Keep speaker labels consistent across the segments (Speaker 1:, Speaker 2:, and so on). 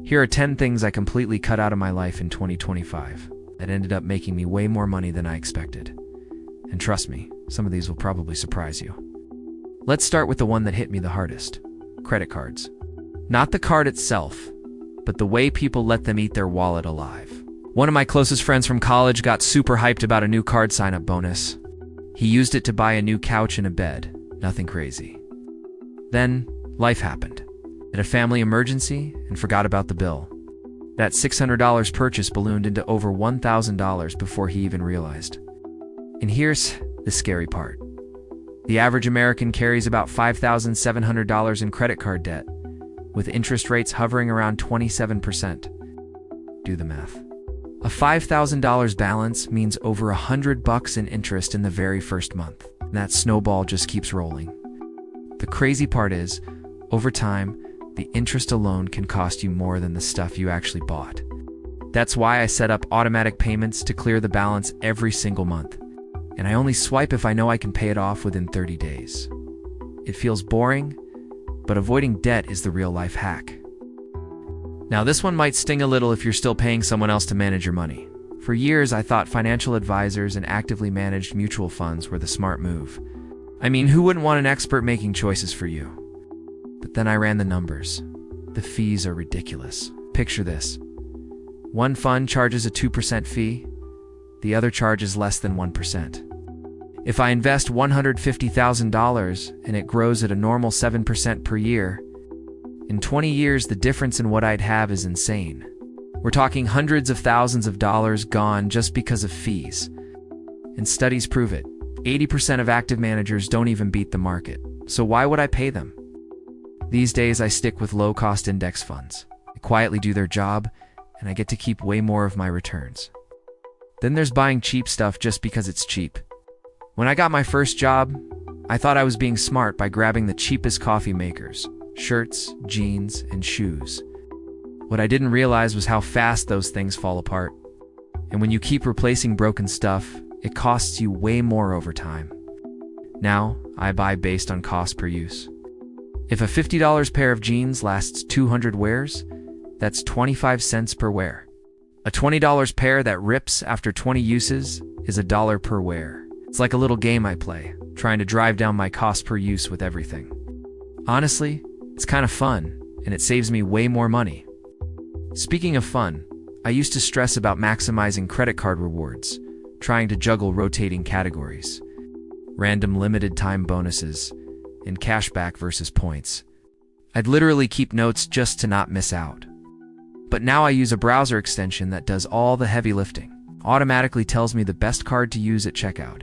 Speaker 1: Here are 10 things I completely cut out of my life in 2025 that ended up making me way more money than I expected. And trust me, some of these will probably surprise you. Let's start with the one that hit me the hardest: credit cards. Not the card itself, but the way people let them eat their wallet alive. One of my closest friends from college got super hyped about a new card sign-up bonus. He used it to buy a new couch and a bed. Nothing crazy. Then, life happened. Had a family emergency and forgot about the bill. That $600 purchase ballooned into over $1,000 before he even realized. And here's the scary part. The average American carries about $5,700 in credit card debt, with interest rates hovering around 27%. Do the math. A $5,000 balance means over $100 in interest in the very first month. And that snowball just keeps rolling. The crazy part is, over time, the interest alone can cost you more than the stuff you actually bought. That's why I set up automatic payments to clear the balance every single month. And I only swipe if I know I can pay it off within 30 days. It feels boring, but avoiding debt is the real-life hack. Now, this one might sting a little if you're still paying someone else to manage your money. For years, I thought financial advisors and actively managed mutual funds were the smart move. I mean, who wouldn't want an expert making choices for you? But then I ran the numbers. The fees are ridiculous. Picture this. One fund charges a 2% fee. The other charges less than 1%. If I invest $150,000 and it grows at a normal 7% per year, in 20 years the difference in what I'd have is insane. We're talking hundreds of thousands of dollars gone just because of fees. And studies prove it. 80% of active managers don't even beat the market. So why would I pay them? These days I stick with low-cost index funds. They quietly do their job, and I get to keep way more of my returns. Then there's buying cheap stuff just because it's cheap. When I got my first job, I thought I was being smart by grabbing the cheapest coffee makers, shirts, jeans, and shoes. What I didn't realize was how fast those things fall apart. And when you keep replacing broken stuff, it costs you way more over time. Now, I buy based on cost per use. If a $50 pair of jeans lasts 200 wears, that's 25 cents per wear. A $20 pair that rips after 20 uses is $1 per wear. It's like a little game I play, trying to drive down my cost per use with everything. Honestly, it's kind of fun, and it saves me way more money. Speaking of fun, I used to stress about maximizing credit card rewards, trying to juggle rotating categories, random limited time bonuses, and cashback versus points. I'd literally keep notes just to not miss out. But now I use a browser extension that does all the heavy lifting, automatically tells me the best card to use at checkout,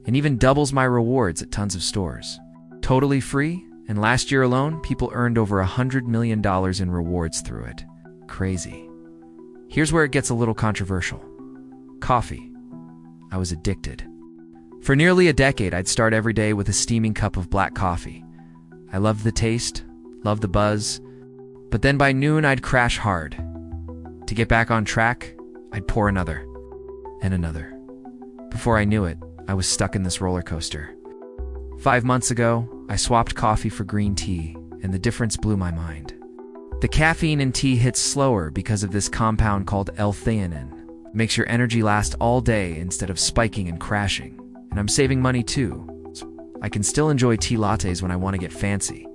Speaker 1: and even doubles my rewards at tons of stores. Totally free, and last year alone, people earned over $100 million in rewards through it. Crazy. Here's where it gets a little controversial. Coffee. I was addicted. For nearly a decade, I'd start every day with a steaming cup of black coffee. I loved the taste, loved the buzz, but then by noon I'd crash hard. To get back on track, I'd pour another, and another. Before I knew it, I was stuck in this roller coaster. 5 months ago, I swapped coffee for green tea, and the difference blew my mind. The caffeine in tea hits slower because of this compound called L-theanine. It makes your energy last all day instead of spiking and crashing. And I'm saving money too. I can still enjoy tea lattes when I want to get fancy,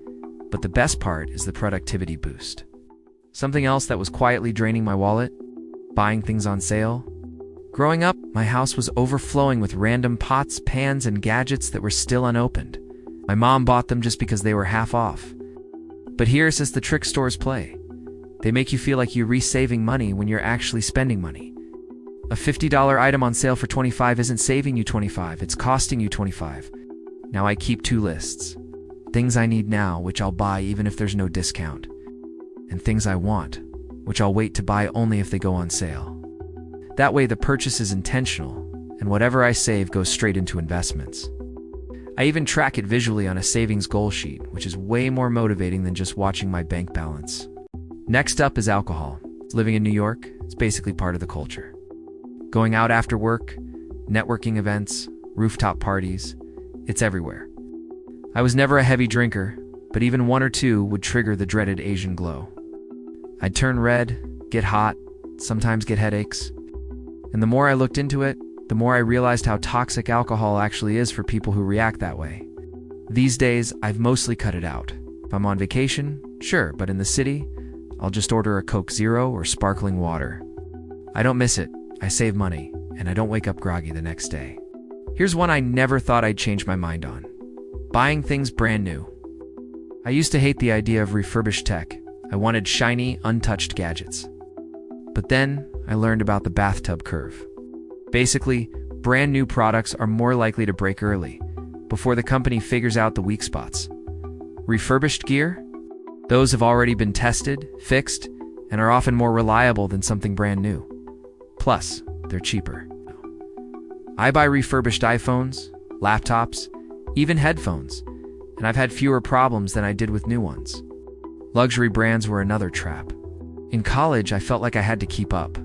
Speaker 1: but the best part is the productivity boost. Something else that was quietly draining my wallet? Buying things on sale. Growing up, my house was overflowing with random pots, pans, and gadgets that were still unopened. My mom bought them just because they were half off. But here's as the trick stores play. They make you feel like you're re-saving money when you're actually spending money. A $50 item on sale for $25 isn't saving you $25, it's costing you $25. Now I keep 2 lists. Things I need now, which I'll buy even if there's no discount. And things I want, which I'll wait to buy only if they go on sale. That way the purchase is intentional, and whatever I save goes straight into investments. I even track it visually on a savings goal sheet, which is way more motivating than just watching my bank balance. Next up is alcohol. Living in New York, it's basically part of the culture. Going out after work, networking events, rooftop parties, it's everywhere. I was never a heavy drinker, but even 1 or 2 would trigger the dreaded Asian glow. I'd turn red, get hot, sometimes get headaches. And the more I looked into it, the more I realized how toxic alcohol actually is for people who react that way. These days, I've mostly cut it out. If I'm on vacation, sure, but in the city, I'll just order a Coke Zero or sparkling water. I don't miss it, I save money, and I don't wake up groggy the next day. Here's one I never thought I'd change my mind on. Buying things brand new. I used to hate the idea of refurbished tech. I wanted shiny, untouched gadgets. But then, I learned about the bathtub curve. Basically, brand new products are more likely to break early, before the company figures out the weak spots. Refurbished gear? Those have already been tested, fixed, and are often more reliable than something brand new. Plus, they're cheaper. I buy refurbished iPhones, laptops, even headphones, and I've had fewer problems than I did with new ones. Luxury brands were another trap. In college, I felt like I had to keep up.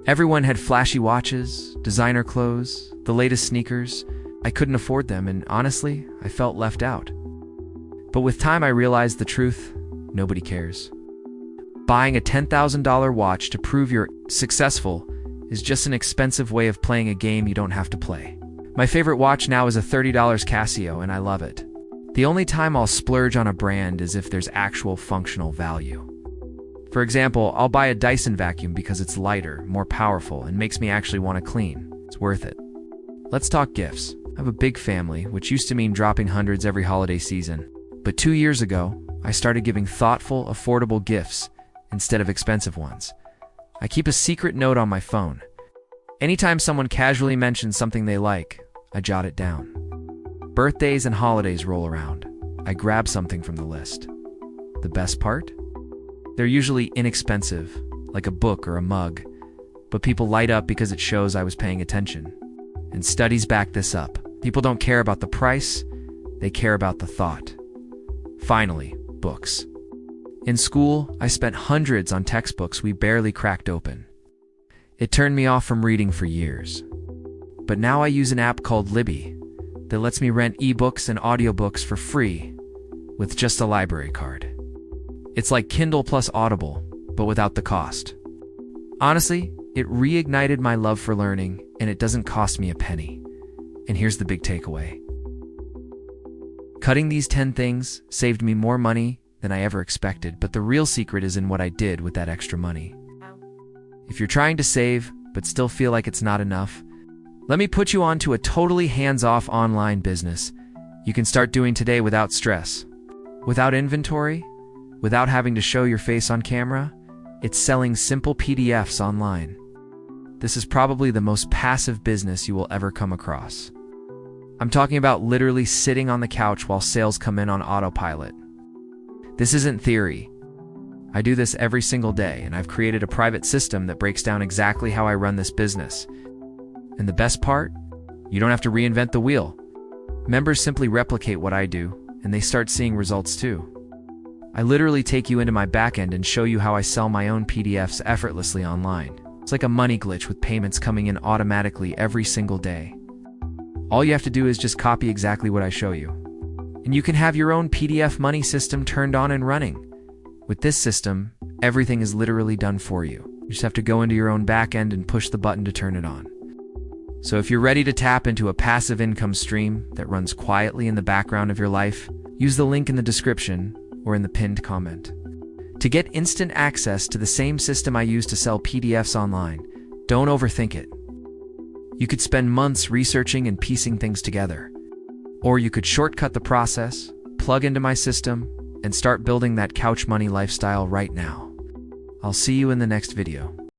Speaker 1: Everyone had flashy watches, designer clothes, the latest sneakers. I couldn't afford them, and honestly, I felt left out. But with time, I realized the truth: nobody cares. Buying a $10,000 watch to prove you're successful is just an expensive way of playing a game you don't have to play. My favorite watch now is a $30 Casio, and I love it. The only time I'll splurge on a brand is if there's actual functional value. For example, I'll buy a Dyson vacuum because it's lighter, more powerful, and makes me actually want to clean. It's worth it. Let's talk gifts. I have a big family, which used to mean dropping hundreds every holiday season. But 2 years ago, I started giving thoughtful, affordable gifts instead of expensive ones. I keep a secret note on my phone. Anytime someone casually mentions something they like, I jot it down. Birthdays and holidays roll around. I grab something from the list. The best part? They're usually inexpensive, like a book or a mug, but people light up because it shows I was paying attention. And studies back this up. People don't care about the price, they care about the thought. Finally, books. In school, I spent hundreds on textbooks we barely cracked open. It turned me off from reading for years. But now I use an app called Libby that lets me rent ebooks and audiobooks for free with just a library card. It's like Kindle plus Audible, but without the cost. Honestly, it reignited my love for learning, and it doesn't cost me a penny. And here's the big takeaway. Cutting these 10 things saved me more money than I ever expected, but the real secret is in what I did with that extra money. If you're trying to save, but still feel like it's not enough, let me put you onto a totally hands-off online business you can start doing today without stress. Without inventory, without having to show your face on camera, it's selling simple PDFs online. This is probably the most passive business you will ever come across. I'm talking about literally sitting on the couch while sales come in on autopilot. This isn't theory. I do this every single day, and I've created a private system that breaks down exactly how I run this business. And the best part? You don't have to reinvent the wheel. Members simply replicate what I do, and they start seeing results too. I literally take you into my backend and show you how I sell my own PDFs effortlessly online. It's like a money glitch with payments coming in automatically every single day. All you have to do is just copy exactly what I show you. And you can have your own PDF money system turned on and running. With this system, everything is literally done for you. You just have to go into your own backend and push the button to turn it on. So if you're ready to tap into a passive income stream that runs quietly in the background of your life, use the link in the description or in the pinned comment. To get instant access to the same system I use to sell PDFs online, don't overthink it. You could spend months researching and piecing things together. Or you could shortcut the process, plug into my system, and start building that couch money lifestyle right now. I'll see you in the next video.